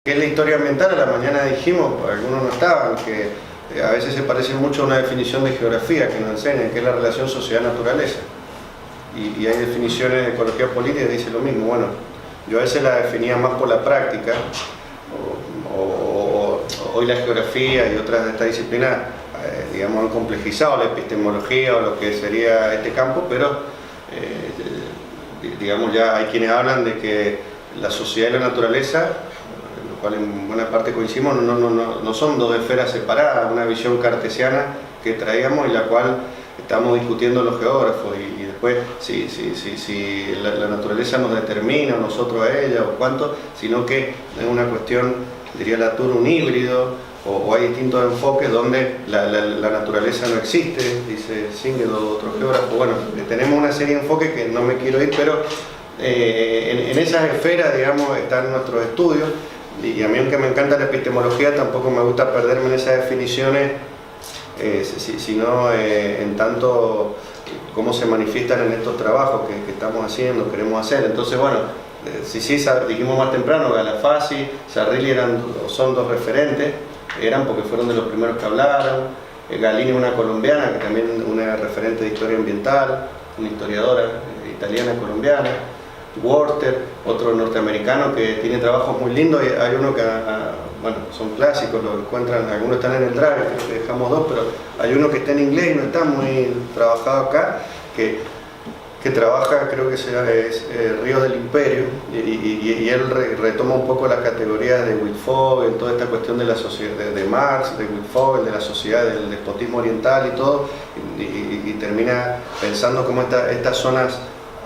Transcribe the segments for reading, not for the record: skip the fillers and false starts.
¿Qué es la historia ambiental? A la mañana dijimos, algunos no estaban, que a veces se parece mucho a una definición de geografía que nos enseña, que es la relación sociedad-naturaleza. Y hay definiciones de ecología política que dicen lo mismo. Bueno, yo a veces la definía más por la práctica, hoy la geografía y otras de estas disciplinas, digamos, han complejizado la epistemología o lo que sería este campo, pero digamos, ya hay quienes hablan de que la sociedad y la naturaleza, en lo cual en buena parte coincidimos, no son dos esferas separadas, una visión cartesiana que traíamos y la cual estamos discutiendo los geógrafos, y después si la naturaleza nos determina, o nosotros a ella, o cuánto, sino que es una cuestión, diría Latour, un híbrido, o hay distintos enfoques donde la naturaleza no existe, dice Singer o otro geógrafo. Bueno, tenemos una serie de enfoques que no me quiero ir, pero en esas esferas, digamos, están nuestros estudios, y a mí, aunque me encanta la epistemología, tampoco me gusta perderme en esas definiciones, sino en tanto cómo se manifiestan en estos trabajos que estamos haciendo, queremos hacer. Entonces, bueno, dijimos más temprano, Galafasi, Sarrilli son dos referentes, porque fueron de los primeros que hablaron. Galini, una colombiana, que también es una referente de historia ambiental, una historiadora italiana colombiana. Worter, otro norteamericano que tiene trabajos muy lindos, y hay uno que, bueno, son clásicos, lo encuentran, algunos están en el drive, creo que dejamos dos, pero hay uno que está en inglés y no está muy trabajado acá, que trabaja, creo que es Ríos del Imperio, y él retoma un poco las categorías de Wittfogel, toda esta cuestión de la sociedad, de Marx, de Wittfogel, de la sociedad, del despotismo oriental y todo, y termina pensando cómo estas zonas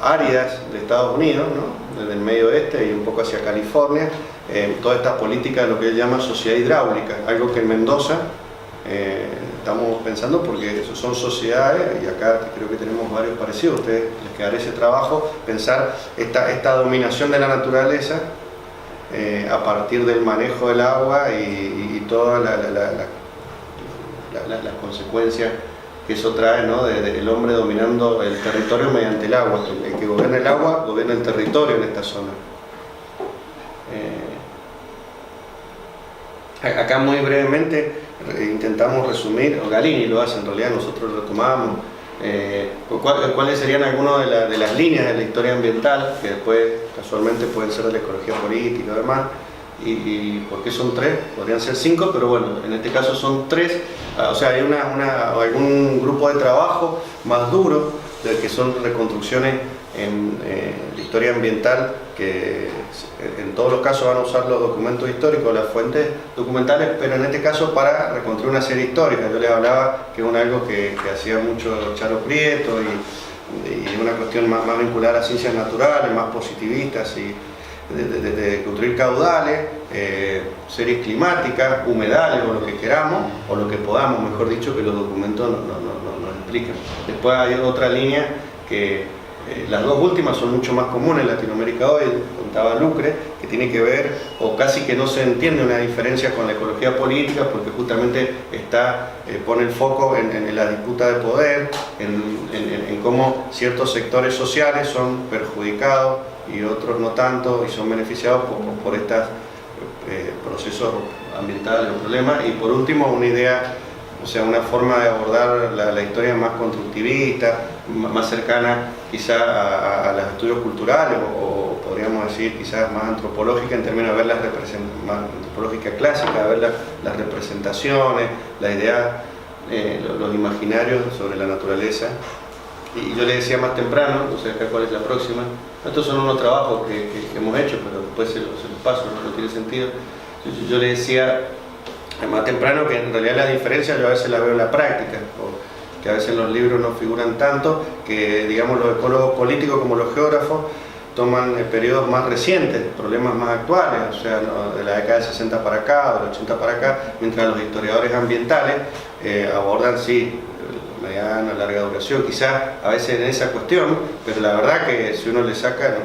áridas de Estados Unidos, ¿no?, desde el medio oeste y un poco hacia California, toda esta política de lo que él llama sociedad hidráulica, algo que en Mendoza estamos pensando, porque son sociedades, y acá creo que tenemos varios parecidos, a ustedes les quedará ese trabajo, pensar esta dominación de la naturaleza a partir del manejo del agua y todas las consecuencias que eso trae, ¿no?, del hombre dominando el territorio mediante el agua. El que gobierna el agua gobierna el territorio en esta zona. Acá muy brevemente intentamos resumir, o Galini lo hace, en realidad nosotros lo tomamos, cuáles serían algunas de las líneas de la historia ambiental, que después casualmente pueden ser de la ecología política y demás, y por qué son tres, podrían ser cinco, pero bueno, en este caso son tres. O sea, hay algún grupo de trabajo más duro, que son reconstrucciones en la historia ambiental, que en todos los casos van a usar los documentos históricos, las fuentes documentales, pero en este caso para reconstruir una serie histórica. Yo les hablaba que es algo que hacía mucho Charo Prieto, y una cuestión más vinculada a ciencias naturales, más positivistas, y de construir caudales, series climáticas, humedales, o lo que queramos, o lo que podamos, mejor dicho, que los documentos nos explican. Después hay otra línea que las dos últimas son mucho más comunes en Latinoamérica hoy, contaba Lucre, que tiene que ver, o casi que no se entiende una diferencia con la ecología política, porque justamente pone el foco en la disputa de poder, en cómo ciertos sectores sociales son perjudicados y otros no tanto, y son beneficiados por estos procesos ambientales o problemas. Y por último, una idea, o sea, una forma de abordar la historia más constructivista, más cercana quizá a los estudios culturales, o podríamos decir quizás más antropológica, en términos de ver más antropológica clásica, de ver las representaciones, la idea, los imaginarios sobre la naturaleza. Y yo le decía más temprano, no sé acá cuál es la próxima, estos son unos trabajos que hemos hecho, pero después se los paso, no tiene sentido. Yo le decía más temprano que en realidad las diferencias yo a veces las veo en la práctica, o que a veces en los libros no figuran tanto, que digamos los ecólogos políticos como los geógrafos toman periodos más recientes, problemas más actuales, o sea, ¿no?, de la década del 60 para acá, del 80 para acá, mientras los historiadores ambientales abordan, sí, mediana, larga duración, quizás a veces en esa cuestión, pero la verdad que si uno le saca,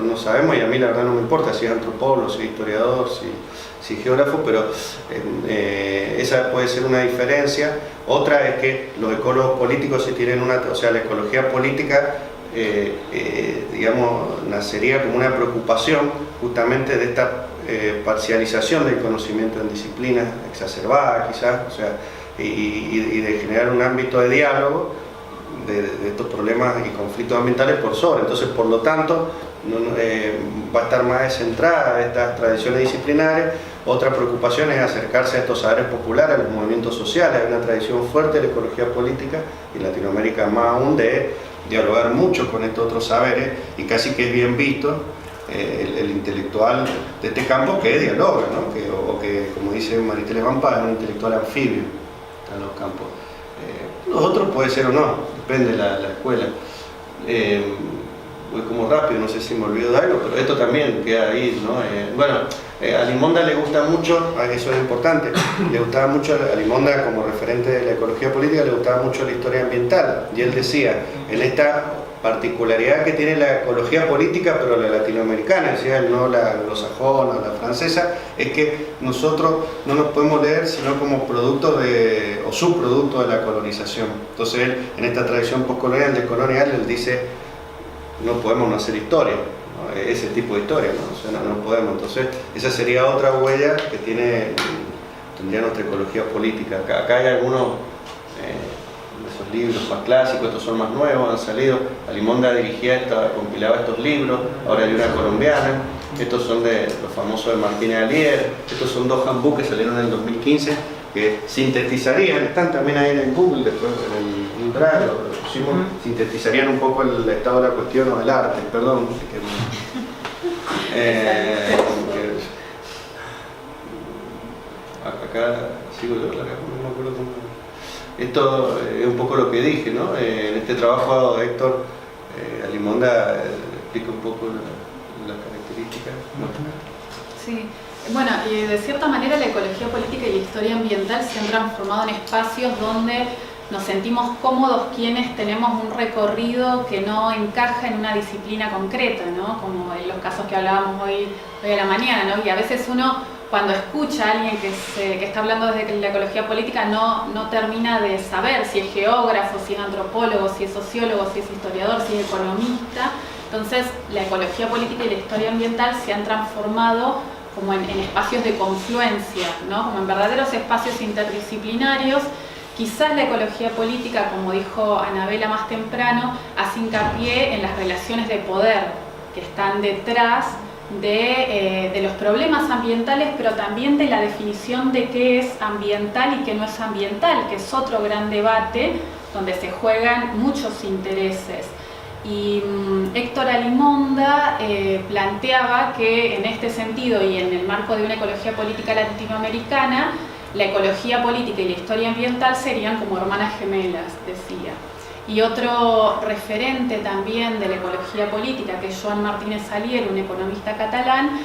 no sabemos, y a mí la verdad no me importa si es antropólogo, si es historiador, si es geógrafo, pero esa puede ser una diferencia. Otra es que los ecólogos políticos sí tienen o sea, la ecología política, digamos, nacería como una preocupación justamente de esta parcialización del conocimiento en disciplinas exacerbada quizás, o sea, y de generar un ámbito de diálogo de estos problemas y conflictos ambientales por sobre. Entonces, por lo tanto, va a estar más descentrada estas tradiciones disciplinarias. Otra preocupación es acercarse a estos saberes populares, a los movimientos sociales. Hay una tradición fuerte de la ecología política, y en Latinoamérica más aún, de dialogar mucho con estos otros saberes, y casi que es bien visto el intelectual de este campo que dialoga, ¿no? que, como dice Maritele Vampa, es un intelectual anfibio en los campos. Los otros puede ser o no, depende de la escuela. Voy como rápido, no sé si me olvido de algo, pero esto también queda ahí, ¿no? A Limonda le gusta mucho, eso es importante, le gustaba mucho a Limonda como referente de la ecología política, le gustaba mucho la historia ambiental, y él decía, en esta particularidad que tiene la ecología política, pero la latinoamericana, decía él, no la anglosajona o la francesa, es que nosotros no nos podemos leer sino como producto o subproducto de la colonización. Entonces él, en esta tradición postcolonial, decolonial, él dice, no podemos no hacer historia, ¿no? Ese tipo de historia, ¿no? O sea, no podemos. Entonces, esa sería otra huella que tendría nuestra ecología política. Acá hay algunos de esos libros más clásicos, estos son más nuevos, han salido. Alimonda compilaba estos libros, ahora hay una colombiana. Estos son de los famosos de Martínez Alier. Estos son dos handbooks que salieron en el 2015, que sintetizarían, están también ahí en Google, después en el Drive, lo pusimos, sintetizarían un poco el estado de la cuestión o del arte, perdón. Acá sigo yo, no me acuerdo cómo. Esto es un poco lo que dije, ¿no? En este trabajo Héctor Alimonda explica un poco las características. Sí. Bueno, y de cierta manera la ecología política y la historia ambiental se han transformado en espacios donde nos sentimos cómodos quienes tenemos un recorrido que no encaja en una disciplina concreta, ¿no? Como en los casos que hablábamos hoy a la mañana, ¿no? Y a veces uno, cuando escucha a alguien que está hablando desde la ecología política, no termina de saber si es geógrafo, si es antropólogo, si es sociólogo, si es historiador, si es economista. Entonces, la ecología política y la historia ambiental se han transformado como en espacios de confluencia, ¿no? Como en verdaderos espacios interdisciplinarios. Quizás la ecología política, como dijo Anabela más temprano, hace hincapié en las relaciones de poder que están detrás de los problemas ambientales, pero también de la definición de qué es ambiental y qué no es ambiental, que es otro gran debate donde se juegan muchos intereses. Y Héctor Alimonda planteaba que en este sentido y en el marco de una ecología política latinoamericana, la ecología política y la historia ambiental serían como hermanas gemelas, decía. Y otro referente también de la ecología política, que es Joan Martínez Alier, un economista catalán,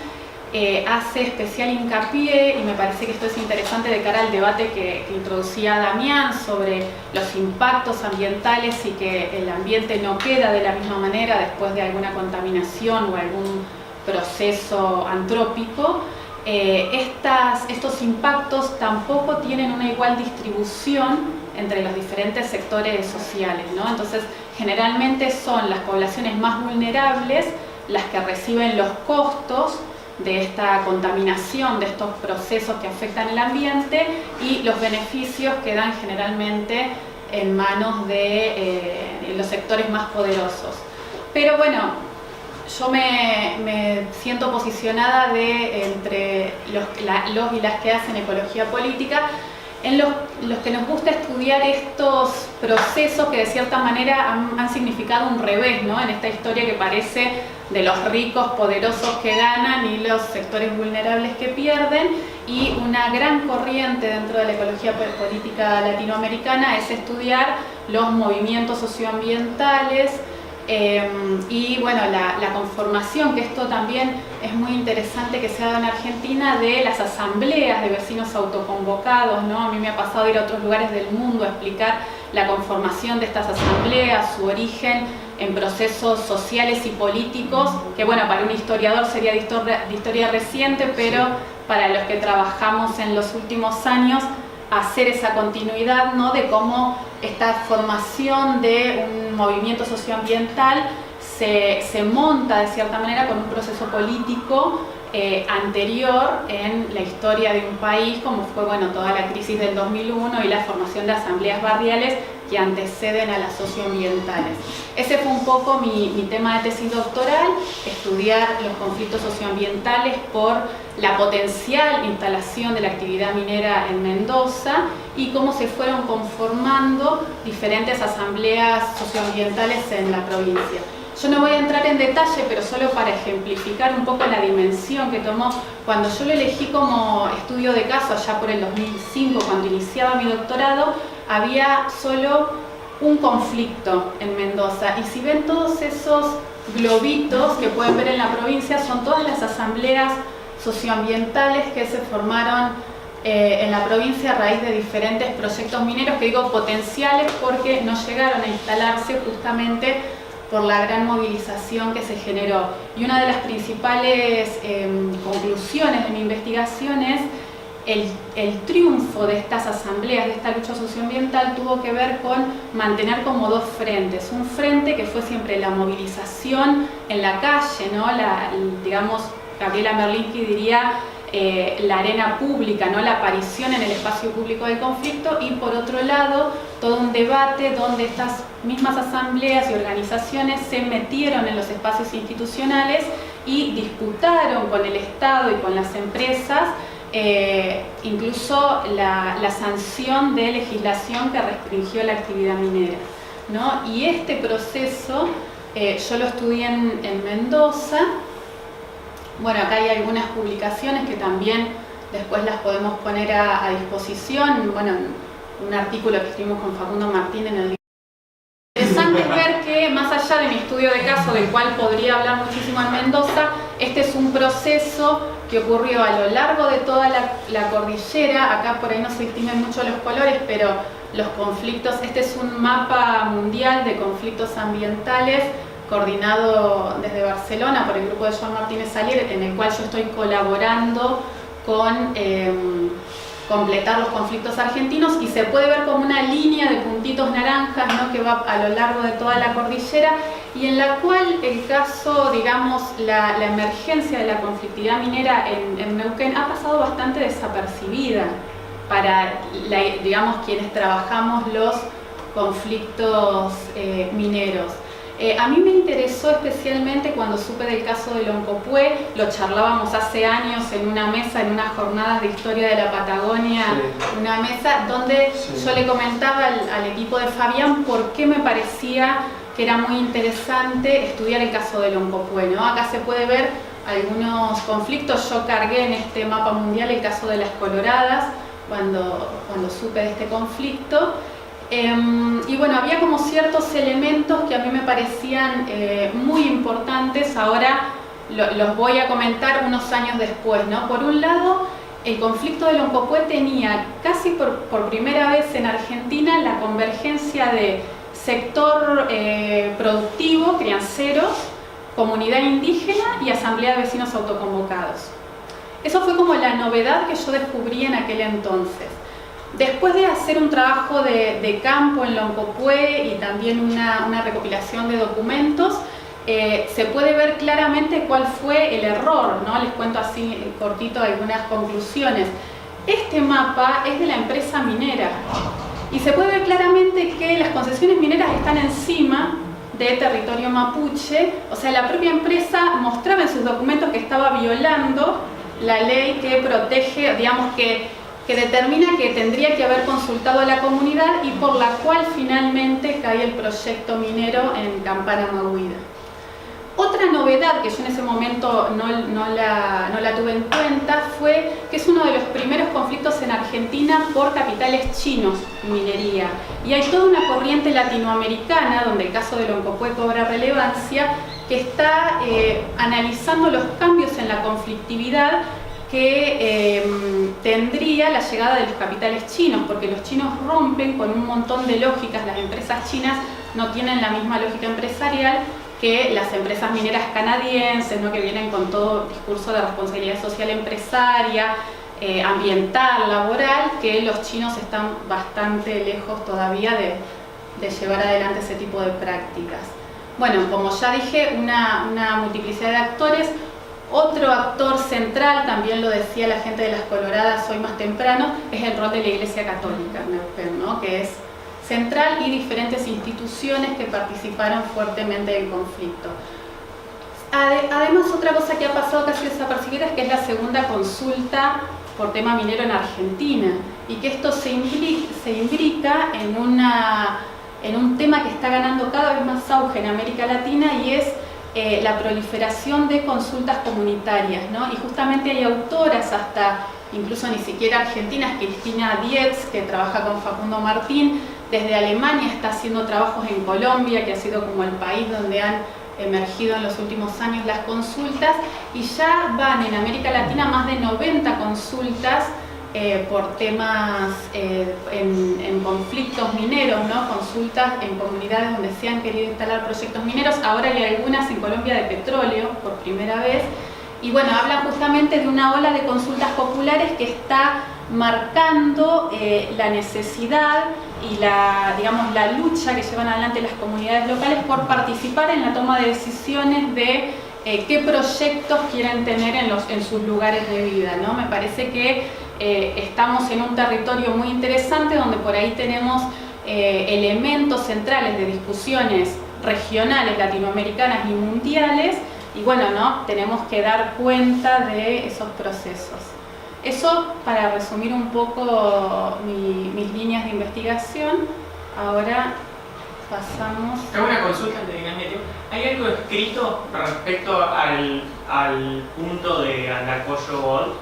hace especial hincapié, y me parece que esto es interesante de cara al debate que introducía Damián sobre los impactos ambientales y que el ambiente no queda de la misma manera después de alguna contaminación o algún proceso antrópico. Estos impactos tampoco tienen una igual distribución entre los diferentes sectores sociales, ¿no? Entonces, generalmente son las poblaciones más vulnerables las que reciben los costos de esta contaminación, de estos procesos que afectan el ambiente, y los beneficios quedan generalmente en manos de los sectores más poderosos. Pero bueno, yo me siento posicionada entre los y las que hacen ecología política, en los que nos gusta estudiar estos procesos que de cierta manera han significado un revés, ¿no? En esta historia que parece de los ricos, poderosos que ganan y los sectores vulnerables que pierden, y una gran corriente dentro de la ecología política latinoamericana es estudiar los movimientos socioambientales, y bueno, la conformación, que esto también es muy interesante que se haga en Argentina, de las asambleas de vecinos autoconvocados, ¿no? A mí me ha pasado ir a otros lugares del mundo a explicar la conformación de estas asambleas, su origen en procesos sociales y políticos, que bueno, para un historiador sería de historia reciente, pero para los que trabajamos en los últimos años, hacer esa continuidad, ¿no? De cómo esta formación de un movimiento socioambiental se monta de cierta manera con un proceso político anterior en la historia de un país, como fue toda la crisis del 2001 y la formación de asambleas barriales que anteceden a las socioambientales. Ese fue un poco mi tema de tesis doctoral, estudiar los conflictos socioambientales por la potencial instalación de la actividad minera en Mendoza y cómo se fueron conformando diferentes asambleas socioambientales en la provincia. Yo no voy a entrar en detalle, pero solo para ejemplificar un poco la dimensión que tomó. Cuando yo lo elegí como estudio de caso, allá por el 2005, cuando iniciaba mi doctorado, había solo un conflicto en Mendoza. Y si ven todos esos globitos que pueden ver en la provincia, son todas las asambleas socioambientales que se formaron en la provincia a raíz de diferentes proyectos mineros, que digo potenciales porque no llegaron a instalarse justamente por la gran movilización que se generó. Y una de las principales conclusiones de mi investigación es el triunfo de estas asambleas, de esta lucha socioambiental, tuvo que ver con mantener como dos frentes. Un frente que fue siempre la movilización en la calle, ¿no? Digamos, Gabriela Merlinski diría la arena pública, ¿no? La aparición en el espacio público del conflicto, y por otro lado todo un debate donde estas mismas asambleas y organizaciones se metieron en los espacios institucionales y disputaron con el Estado y con las empresas incluso la sanción de legislación que restringió la actividad minera, ¿no? Y este proceso yo lo estudié en Mendoza. Bueno, acá hay algunas publicaciones que también después las podemos poner a disposición. Bueno, un artículo que escribimos con Facundo Martín en el... Interesante es ver que más allá de mi estudio de caso, del cual podría hablar muchísimo en Mendoza, este es un proceso que ocurrió a lo largo de toda la cordillera. Acá por ahí no se distinguen mucho los colores, pero los conflictos, este es un mapa mundial de conflictos ambientales coordinado desde Barcelona por el grupo de Joan Martínez Alier, en el cual yo estoy colaborando con completar los conflictos argentinos, y se puede ver como una línea de puntitos naranjas, ¿no? Que va a lo largo de toda la cordillera, y en la cual el caso, digamos, la emergencia de la conflictividad minera en Neuquén ha pasado bastante desapercibida para, digamos, quienes trabajamos los conflictos mineros. A mí me interesó especialmente cuando supe del caso de Loncopué. Lo charlábamos hace años en una mesa, en unas jornadas de historia de la Patagonia, sí. Una mesa donde sí. Yo le comentaba al equipo de Fabián por qué me parecía que era muy interesante estudiar el caso de Loncopué, ¿no? Acá se puede ver algunos conflictos. Yo cargué en este mapa mundial el caso de las Coloradas cuando supe de este conflicto. Y bueno, había como ciertos elementos que a mí me parecían muy importantes. Ahora los voy a comentar unos años después, ¿no? Por un lado, el conflicto de Loncopué tenía casi por primera vez en Argentina la convergencia de sector productivo, crianceros, comunidad indígena y asamblea de vecinos autoconvocados. Eso fue como la novedad que yo descubrí en aquel entonces. Después de hacer un trabajo de campo en Loncopué y también una recopilación de documentos, se puede ver claramente cuál fue el error, ¿no? Les cuento así cortito algunas conclusiones. Este mapa es de la empresa minera y se puede ver claramente que las concesiones mineras están encima de territorio mapuche. O sea, la propia empresa mostraba en sus documentos que estaba violando la ley que protege, digamos, que determina que tendría que haber consultado a la comunidad y por la cual finalmente cae el proyecto minero en Campana Mahuida. Otra novedad que yo en ese momento no la tuve en cuenta fue que es uno de los primeros conflictos en Argentina por capitales chinos en minería. Y hay toda una corriente latinoamericana, donde el caso de Loncopué cobra relevancia, que está analizando los cambios en la conflictividad que tendría la llegada de los capitales chinos, porque los chinos rompen con un montón de lógicas. Las empresas chinas no tienen la misma lógica empresarial que las empresas mineras canadienses, ¿no? Que vienen con todo discurso de responsabilidad social empresaria, ambiental, laboral, que los chinos están bastante lejos todavía de llevar adelante ese tipo de prácticas. Bueno, como ya dije, una multiplicidad de actores. Otro actor central, también lo decía la gente de las Coloradas hoy más temprano, es el rol de la Iglesia Católica, ¿no? Que es central, y diferentes instituciones que participaron fuertemente del conflicto. Además, otra cosa que ha pasado casi desapercibida es que es la segunda consulta por tema minero en Argentina, y que esto se imbrica en un tema que está ganando cada vez más auge en América Latina, y es la proliferación de consultas comunitarias, ¿no? Y justamente hay autoras, hasta incluso ni siquiera argentinas, Cristina Dietz, que trabaja con Facundo Martín, desde Alemania está haciendo trabajos en Colombia, que ha sido como el país donde han emergido en los últimos años las consultas, y ya van en América Latina más de 90 consultas por temas en conflictos mineros, ¿no? Consultas en comunidades donde se han querido instalar proyectos mineros. Ahora hay algunas en Colombia de petróleo por primera vez, y bueno, hablan justamente de una ola de consultas populares que está marcando la necesidad y la lucha que llevan adelante las comunidades locales por participar en la toma de decisiones de qué proyectos quieren tener en sus lugares de vida, ¿no? Me parece que estamos en un territorio muy interesante donde por ahí tenemos elementos centrales de discusiones regionales, latinoamericanas y mundiales, y bueno, ¿no? Tenemos que dar cuenta de esos procesos. Eso para resumir un poco mis líneas de investigación. Ahora pasamos... Hago una consulta antes de que me meto. ¿Hay algo escrito respecto al punto de Andacollo Gold?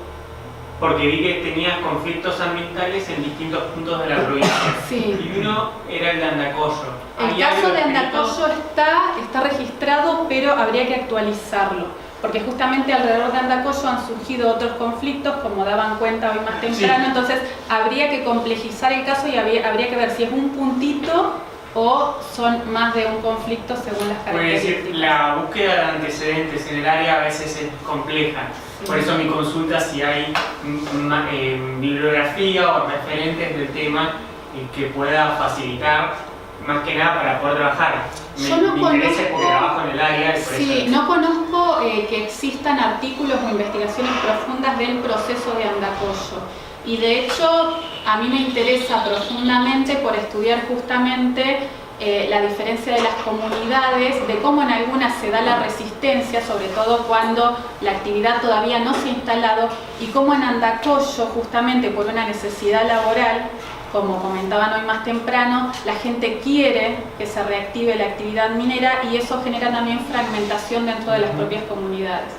Porque vi que tenía conflictos ambientales en distintos puntos de la provincia. Sí. Y uno era el de Andacollo. El caso de Andacollo está registrado, pero habría que actualizarlo, porque justamente alrededor de Andacollo han surgido otros conflictos, como daban cuenta hoy más temprano, sí. Entonces habría que complejizar el caso y habría que ver si es un puntito o son más de un conflicto según las características. Puede decir, la búsqueda de antecedentes en el área a veces es compleja. Sí. Por eso mi consulta si hay bibliografía o referentes del tema que pueda facilitar, más que nada para poder trabajar. Yo no me interesa porque trabajo en el área. Sí, no conozco que existan artículos o investigaciones profundas del proceso de Andacollo. Y de hecho, a mí me interesa profundamente por estudiar justamente la diferencia de las comunidades, de cómo en algunas se da la resistencia, sobre todo cuando la actividad todavía no se ha instalado, y cómo en Andacollo, justamente por una necesidad laboral, como comentaban hoy más temprano, la gente quiere que se reactive la actividad minera, y eso genera también fragmentación dentro de las propias comunidades.